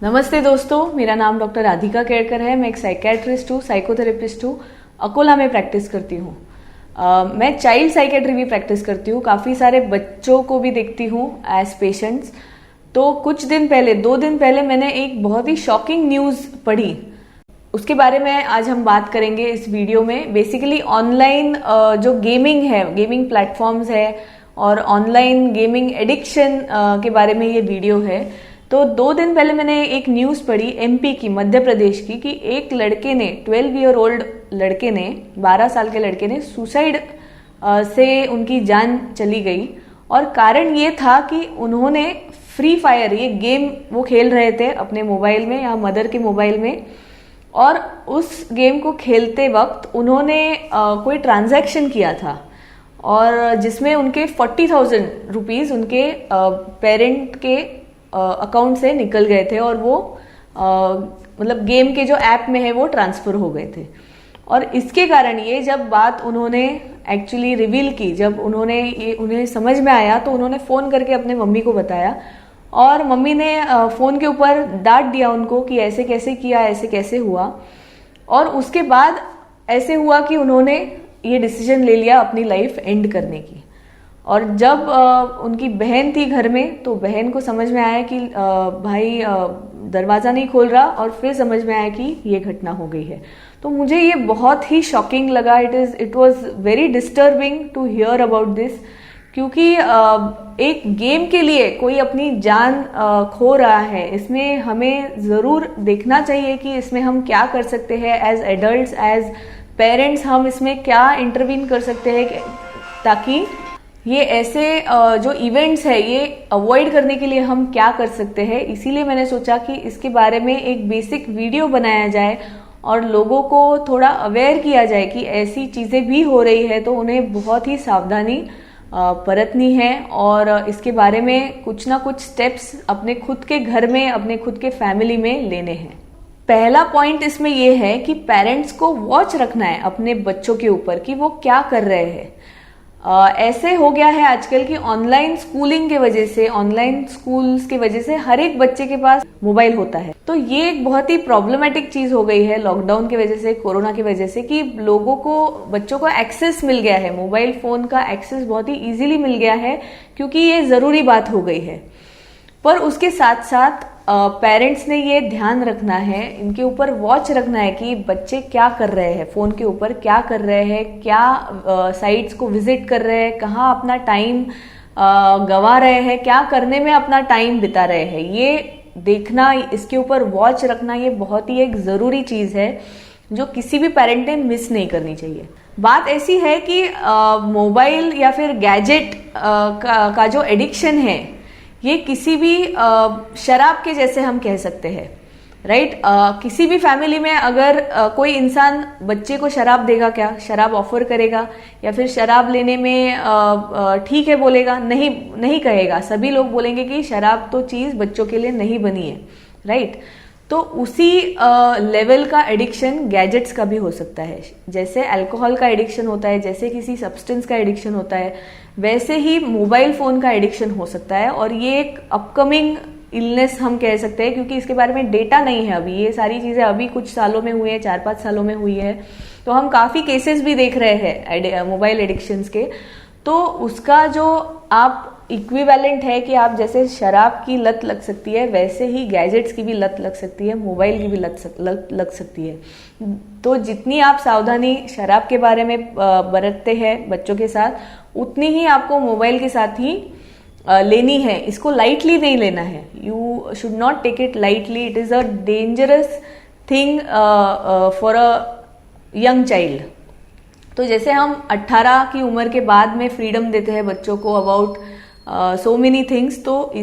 नमस्ते दोस्तों, मेरा नाम डॉक्टर राधिका केड़कर है। मैं एक साइकेट्रिस्ट हूँ, साइकोथेरेपिस्ट हूँ। अकोला में प्रैक्टिस करती हूँ। मैं चाइल्ड साइकेट्री भी प्रैक्टिस करती हूँ। काफ़ी सारे बच्चों को भी देखती हूँ एज पेशेंट्स। तो कुछ दिन पहले, 2 दिन पहले मैंने एक बहुत ही शॉकिंग न्यूज़ पढ़ी। उसके बारे में आज हम बात करेंगे इस वीडियो में। बेसिकली ऑनलाइन जो गेमिंग है, गेमिंग प्लेटफॉर्म्स है और ऑनलाइन गेमिंग एडिक्शन के बारे में ये वीडियो है। तो 2 दिन पहले मैंने एक न्यूज़ पढ़ी एमपी की, मध्य प्रदेश की, कि एक लड़के ने, 12 ईयर ओल्ड लड़के ने, 12 साल के लड़के ने सुसाइड से उनकी जान चली गई। और कारण ये था कि उन्होंने फ्री फायर, ये गेम वो खेल रहे थे अपने मोबाइल में या मदर के मोबाइल में, और उस गेम को खेलते वक्त उन्होंने कोई ट्रांजैक्शन किया था और जिसमें उनके 40,000 रुपीज़ उनके पेरेंट के अकाउंट से निकल गए थे और वो मतलब गेम के जो ऐप में है वो ट्रांसफर हो गए थे। और इसके कारण ये जब बात उन्होंने एक्चुअली रिवील की, जब उन्हें समझ में आया, तो उन्होंने फ़ोन करके अपने मम्मी को बताया और मम्मी ने फ़ोन के ऊपर डांट दिया उनको कि ऐसे कैसे किया, ऐसे कैसे हुआ। और उसके बाद ऐसे हुआ कि उन्होंने ये डिसीजन ले लिया अपनी लाइफ एंड करने की। और जब उनकी बहन थी घर में, तो बहन को समझ में आया कि भाई दरवाज़ा नहीं खोल रहा, और फिर समझ में आया कि ये घटना हो गई है। तो मुझे ये बहुत ही शॉकिंग लगा। It was very disturbing to hear about this, क्योंकि एक गेम के लिए कोई अपनी जान खो रहा है। इसमें हमें ज़रूर देखना चाहिए कि इसमें हम क्या कर सकते हैं एज एडल्ट्स, एज पेरेंट्स, हम इसमें क्या इंटरवीन कर सकते हैं ताकि ये ऐसे जो इवेंट्स है ये अवॉइड करने के लिए हम क्या कर सकते हैं। इसीलिए मैंने सोचा कि इसके बारे में एक बेसिक वीडियो बनाया जाए और लोगों को थोड़ा अवेयर किया जाए कि ऐसी चीज़ें भी हो रही है, तो उन्हें बहुत ही सावधानी बरतनी है और इसके बारे में कुछ ना कुछ स्टेप्स अपने खुद के घर में, अपने खुद के फैमिली में लेने हैं। पहला पॉइंट इसमें यह है कि पेरेंट्स को वॉच रखना है अपने बच्चों के ऊपर कि वो क्या कर रहे हैं। ऐसे हो गया है आजकल की ऑनलाइन स्कूलिंग के वजह से, ऑनलाइन स्कूल्स की वजह से हर एक बच्चे के पास मोबाइल होता है। तो ये एक बहुत ही प्रॉब्लमेटिक चीज हो गई है लॉकडाउन की वजह से, कोरोना की वजह से, कि लोगों को, बच्चों को एक्सेस मिल गया है, मोबाइल फोन का एक्सेस बहुत ही इजीली मिल गया है, क्योंकि ये जरूरी बात हो गई है। पर उसके साथ साथ पेरेंट्स ने ये ध्यान रखना है, इनके ऊपर वॉच रखना है कि बच्चे क्या कर रहे हैं, फोन के ऊपर क्या कर रहे हैं, क्या साइट्स को विजिट कर रहे हैं, कहाँ अपना टाइम गंवा रहे हैं, क्या करने में अपना टाइम बिता रहे हैं। ये देखना, इसके ऊपर वॉच रखना, ये बहुत ही एक जरूरी चीज है जो किसी भी पेरेंट ने मिस नहीं करनी चाहिए। बात ऐसी है कि मोबाइल या फिर गैजेट का जो एडिक्शन है, ये किसी भी शराब के जैसे हम कह सकते हैं, राइट। किसी भी फैमिली में अगर कोई इंसान बच्चे को शराब देगा, क्या शराब ऑफर करेगा या फिर शराब लेने में ठीक है बोलेगा? नहीं कहेगा। सभी लोग बोलेंगे कि शराब तो चीज बच्चों के लिए नहीं बनी है, राइट। तो उसी लेवल का एडिक्शन गैजेट्स का भी हो सकता है। जैसे अल्कोहल का एडिक्शन होता है, जैसे किसी सब्सटेंस का एडिक्शन होता है, वैसे ही मोबाइल फोन का एडिक्शन हो सकता है। और ये एक अपकमिंग इलनेस हम कह सकते हैं, क्योंकि इसके बारे में डेटा नहीं है अभी। ये सारी चीजें अभी कुछ सालों में हुई है, 4-5 सालों में हुई है। तो हम काफी केसेस भी देख रहे हैं मोबाइल एडिक्शंस के। तो उसका जो आप इक्विवेलेंट है कि आप जैसे शराब की लत लग सकती है, वैसे ही गैजेट्स की भी लत लग सकती है, मोबाइल की भी लत लग सकती है। तो जितनी आप सावधानी शराब के बारे में बरतते हैं बच्चों के साथ, उतनी ही आपको मोबाइल के साथ ही लेनी है। इसको लाइटली नहीं लेना है। You should not take it lightly. It is a dangerous thing for a young child. तो जैसे हम 18 की उम्र के बाद में फ्रीडम देते हैं बच्चों को अबाउट सो मेनी थिंग्स, तो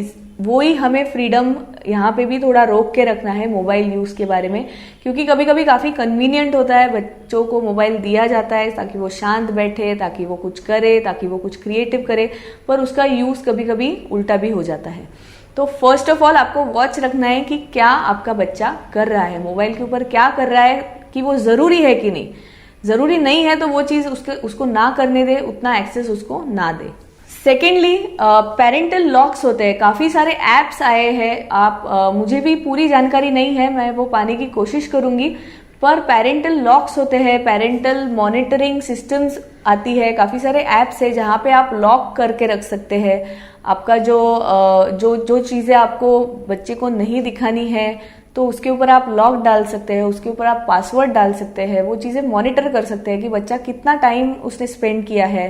वो ही हमें फ्रीडम यहाँ पे भी थोड़ा रोक के रखना है मोबाइल यूज के बारे में। क्योंकि कभी कभी काफी कन्वीनियंट होता है, बच्चों को मोबाइल दिया जाता है ताकि वो शांत बैठे, ताकि वो कुछ करे, ताकि वो कुछ क्रिएटिव करे, पर उसका यूज कभी कभी उल्टा भी हो जाता है। तो फर्स्ट ऑफ ऑल आपको वॉच रखना है कि क्या आपका बच्चा कर रहा है, मोबाइल के ऊपर क्या कर रहा है, कि वो जरूरी है कि नहीं। जरूरी नहीं है तो वो चीज उसको ना करने दे, उतना एक्सेस उसको ना दे। सेकेंडली, पेरेंटल लॉक्स होते हैं, काफी सारे एप्स आए हैं। मुझे भी पूरी जानकारी नहीं है, मैं वो पाने की कोशिश करूंगी, पर पेरेंटल लॉक्स होते हैं, पेरेंटल मॉनिटरिंग सिस्टम्स आती है, काफी सारे एप्स है जहां पे आप लॉक करके रख सकते हैं। आपका जो चीजें आपको बच्चे को नहीं दिखानी है तो उसके ऊपर आप लॉक डाल सकते हैं, उसके ऊपर आप पासवर्ड डाल सकते हैं, वो चीजें मॉनिटर कर सकते हैं कि बच्चा कितना टाइम उसने स्पेंड किया है।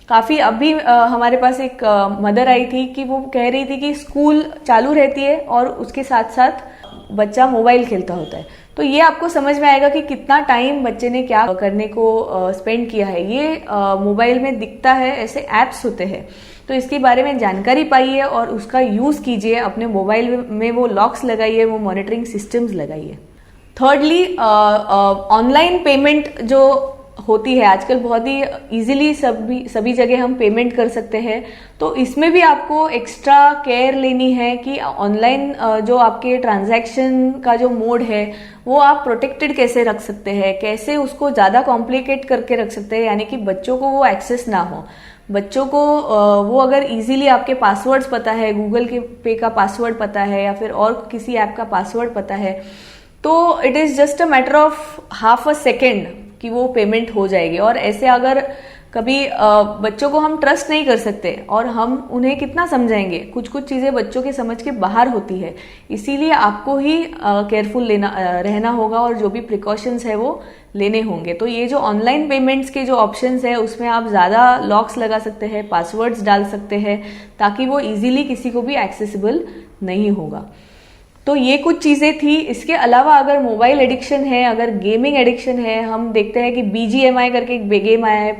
काफी अभी हमारे पास एक मदर आई थी कि वो कह रही थी कि स्कूल चालू रहती है और उसके साथ साथ बच्चा मोबाइल खेलता होता है, तो ये आपको समझ में आएगा कि कितना टाइम बच्चे ने क्या करने को स्पेंड किया है। ये मोबाइल में दिखता है, ऐसे एप्स होते हैं, तो इसके बारे में जानकारी पाइए और उसका यूज कीजिए। अपने मोबाइल में वो लॉक्स लगाइए, वो मॉनिटरिंग सिस्टम्स लगाइए। थर्डली, ऑनलाइन पेमेंट जो होती है आजकल, बहुत ही इजीली सभी जगह हम पेमेंट कर सकते हैं, तो इसमें भी आपको एक्स्ट्रा केयर लेनी है कि ऑनलाइन जो आपके ट्रांजैक्शन का जो मोड है वो आप प्रोटेक्टेड कैसे रख सकते हैं, कैसे उसको ज्यादा कॉम्प्लिकेट करके रख सकते हैं, यानी कि बच्चों को वो एक्सेस ना हो। बच्चों को वो अगर इजीली आपके पासवर्ड्स पता है, गूगल के पे का पासवर्ड पता है या फिर और किसी ऐप का पासवर्ड पता है, तो it is just a matter of half a second कि वो पेमेंट हो जाएगी। और ऐसे अगर कभी बच्चों को हम ट्रस्ट नहीं कर सकते और हम उन्हें कितना समझाएंगे, कुछ कुछ चीजें बच्चों के समझ के बाहर होती है, इसीलिए आपको ही केयरफुल रहना होगा और जो भी प्रिकॉशंस है वो लेने होंगे। तो ये जो ऑनलाइन पेमेंट्स के जो ऑप्शंस है उसमें आप ज्यादा लॉक्स लगा सकते हैं, पासवर्ड्स डाल सकते हैं, ताकि वो इजीली किसी को भी एक्सेसिबल नहीं होगा। तो ये कुछ चीजें थी। इसके अलावा अगर मोबाइल एडिक्शन है, अगर गेमिंग एडिक्शन है, हम देखते हैं कि BGMI करके एक गेम आया है,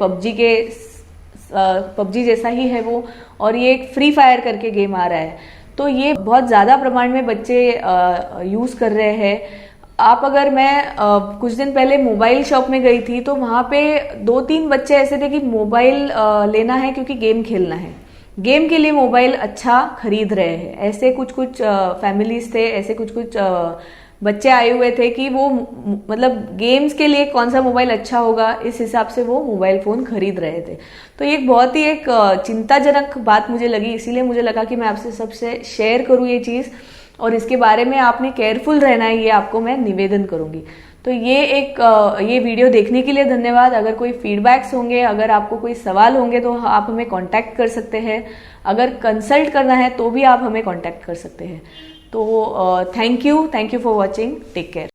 पबजी जैसा ही है वो, और ये एक फ्री फायर करके गेम आ रहा है, तो ये बहुत ज्यादा प्रमाण में बच्चे यूज कर रहे हैं। मैं कुछ दिन पहले मोबाइल शॉप में गई थी, तो वहां पे 2-3 बच्चे ऐसे थे कि मोबाइल लेना है क्योंकि गेम खेलना है, गेम के लिए मोबाइल अच्छा खरीद रहे हैं। ऐसे कुछ फैमिलीज थे, ऐसे कुछ बच्चे आए हुए थे कि वो मतलब गेम्स के लिए कौन सा मोबाइल अच्छा होगा, इस हिसाब से वो मोबाइल फोन खरीद रहे थे। तो ये बहुत ही एक चिंताजनक बात मुझे लगी, इसीलिए मुझे लगा कि मैं आपसे सबसे शेयर करूं ये चीज, और इसके बारे में आपने केयरफुल रहना है, ये आपको मैं निवेदन करूंगी। तो ये वीडियो देखने के लिए धन्यवाद। अगर कोई फीडबैक्स होंगे, अगर आपको कोई सवाल होंगे तो आप हमें कांटेक्ट कर सकते हैं। अगर कंसल्ट करना है तो भी आप हमें कांटेक्ट कर सकते हैं। तो thank you for watching, take care.